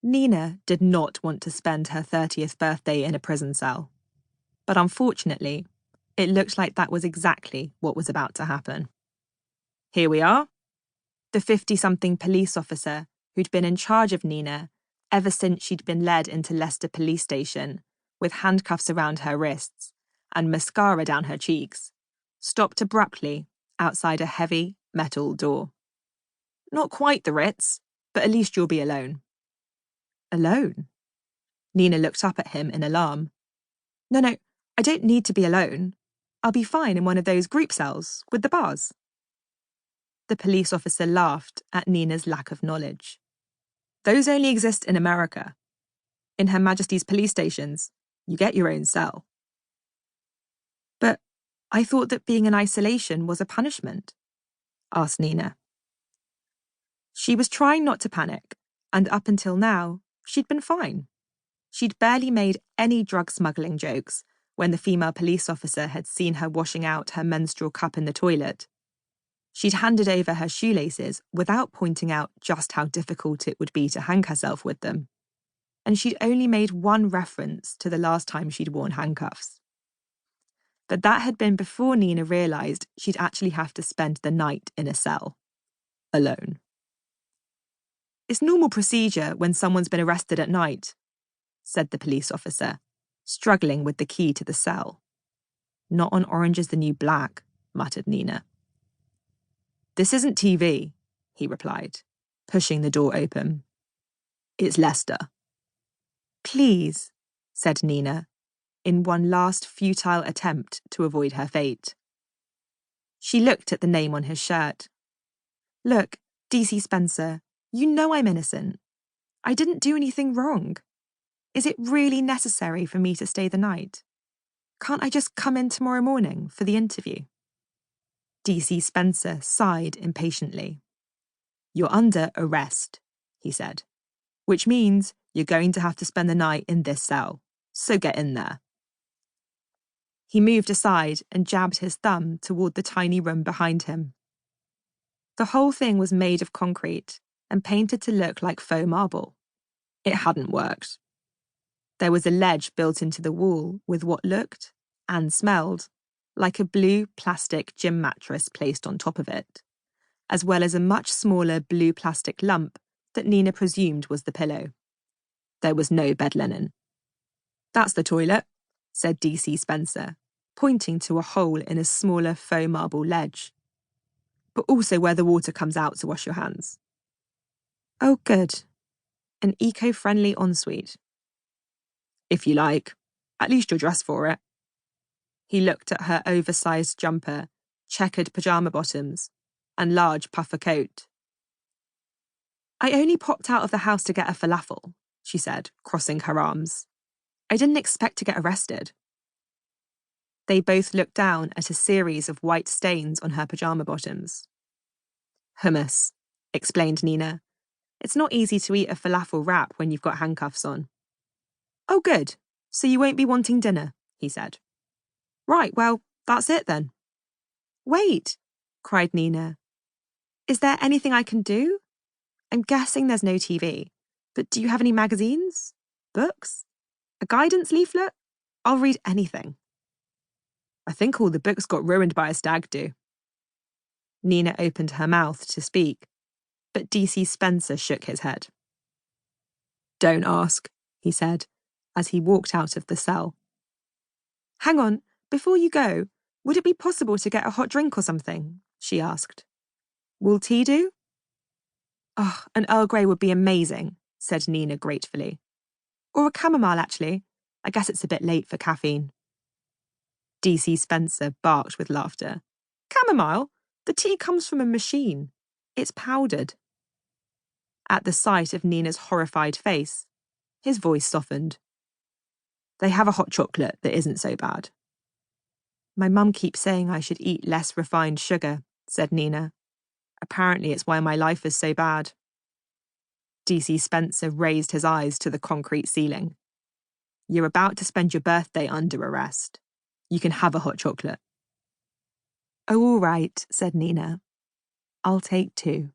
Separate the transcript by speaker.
Speaker 1: Nina did not want to spend her 30th birthday in a prison cell. But unfortunately, it looked like that was exactly what was about to happen. Here we are. The 50-something police officer who'd been in charge of Nina ever since she'd been led into Leicester police station with handcuffs around her wrists and mascara down her cheeks, stopped abruptly outside a heavy metal door. Not quite the Ritz, but at least you'll be alone. Alone? Nina looked up at him in alarm. No, I don't need to be alone. I'll be fine in one of those group cells with the bars. The police officer laughed at Nina's lack of knowledge. Those only exist in America. In Her Majesty's police stations, you get your own cell. But I thought that being in isolation was a punishment, asked Nina. She was trying not to panic, and up until now, she'd been fine. She'd barely made any drug smuggling jokes when the female police officer had seen her washing out her menstrual cup in the toilet. She'd handed over her shoelaces without pointing out just how difficult it would be to hang herself with them. And she'd only made one reference to the last time she'd worn handcuffs. But that had been before Nina realised she'd actually have to spend the night in a cell. Alone. It's normal procedure when someone's been arrested at night, said the police officer, struggling with the key to the cell. Not on Orange is the New Black, muttered Nina. This isn't TV, he replied, pushing the door open. It's Leicester. Please, said Nina, in one last futile attempt to avoid her fate. She looked at the name on his shirt. Look, DC Spencer, you know I'm innocent. I didn't do anything wrong. Is it really necessary for me to stay the night? Can't I just come in tomorrow morning for the interview? DC Spencer sighed impatiently. You're under arrest, he said, which means you're going to have to spend the night in this cell, so get in there. He moved aside and jabbed his thumb toward the tiny room behind him. The whole thing was made of concrete and painted to look like faux marble. It hadn't worked. There was a ledge built into the wall with what looked, and smelled, like a blue plastic gym mattress placed on top of it, as well as a much smaller blue plastic lump that Nina presumed was the pillow. There was no bed linen. That's the toilet, said DC Spencer, pointing to a hole in a smaller faux marble ledge. But also where the water comes out to wash your hands. Oh, good. An eco-friendly ensuite. If you like. At least you're dressed for it. He looked at her oversized jumper, checkered pajama bottoms, and large puffer coat. I only popped out of the house to get a falafel, she said, crossing her arms. I didn't expect to get arrested. They both looked down at a series of white stains on her pajama bottoms. Hummus, explained Nina. It's not easy to eat a falafel wrap when you've got handcuffs on. Oh, good. So you won't be wanting dinner, he said. Right, well, that's it then. Wait, cried Nina. Is there anything I can do? I'm guessing there's no TV, but do you have any magazines? Books? A guidance leaflet? I'll read anything. I think all the books got ruined by a stag do. Nina opened her mouth to speak, but DC Spencer shook his head. Don't ask, he said, as he walked out of the cell. Hang on, before you go, would it be possible to get a hot drink or something? She asked. Will tea do? Oh, an Earl Grey would be amazing, said Nina gratefully. Or a chamomile, actually. I guess it's a bit late for caffeine. DC Spencer barked with laughter. Chamomile? The tea comes from a machine. It's powdered. At the sight of Nina's horrified face, his voice softened. They have a hot chocolate that isn't so bad. My mum keeps saying I should eat less refined sugar, said Nina. Apparently it's why my life is so bad. DC Spencer raised his eyes to the concrete ceiling. You're about to spend your birthday under arrest. You can have a hot chocolate. Oh, all right, said Nina. I'll take 2.